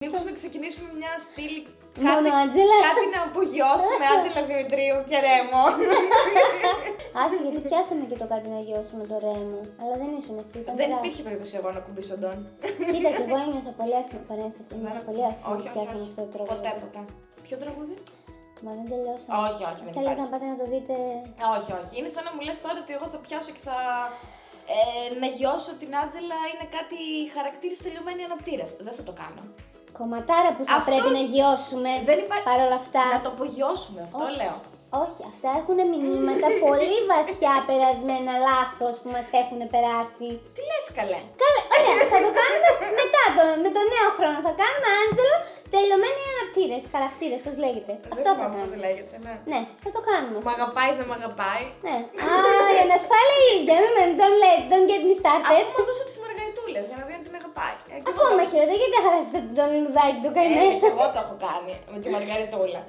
Μήπως να ξεκινήσουμε μια στήλη. Μόνο Άντζελα. Κάτι να απογειώσουμε Άντζελα Δημητρίου και Ρέμο. Άσε, γιατί πιάσαμε και το κάτι να γιώσουμε το Ρέμο. Αλλά δεν ήσουν εσύ, ήταν Δεν δράση. υπήρχε περίπτωση εγώ να κουμπίσω τον. Κοίτα, και εγώ ένιωσα πολύ άσχημα. Παρένθεση, ένιωσα πολύ άσχημα Όχι, που όχι, πιάσαμε όχι. αυτό το τραγούδι. Ποτέ. Ποιο τραγούδι? Μα δεν τελειώσαμε. Όχι, όχι, δεν Θέλετε υπάρχει. να πάτε να το δείτε. Όχι, όχι. Είναι σαν να μου λες τώρα ότι εγώ θα πιάσω και θα να γιώσω την Άντζελα είναι κάτι χαρακτήρες τελειωμένοι αναπτήρες. Δεν θα το κάνω. Κομματάρα που θα Αυτός πρέπει να γιώσουμε. δεν υπάρχει- Παρ' όλα αυτά. Να το απογειώσουμε, αυτό Όχι. λέω. Όχι, αυτά έχουν μηνύματα πολύ βαθιά περασμένα λάθος που μας έχουν περάσει. Τι λες καλέ? Καλά, ωραία, θα το κάνουμε μετά, με το νέο χρόνο. Θα κάνουμε Άντζελο τελειωμένοι αναπτήρες, χαρακτήρες, πώς λέγεται. Αυτό Δεν θα θυμάμαι πώς κάνουμε. λέγεται, ναι. Ναι, θα το κάνουμε. Μ' αγαπάει, δεν μ' αγαπάει. Ναι. Α, η ανασφάλεια η ίδια, don't get me started. Αφού μου δώσε τις μαργαριτούλες για να δει αν την αγαπάει. Ακόμα χειρότερα, γιατί δεν χαλάσει τον λουδάκι του Ναι, καημένο. και εγώ το έχω κάνει με τη μαργαριτούλα.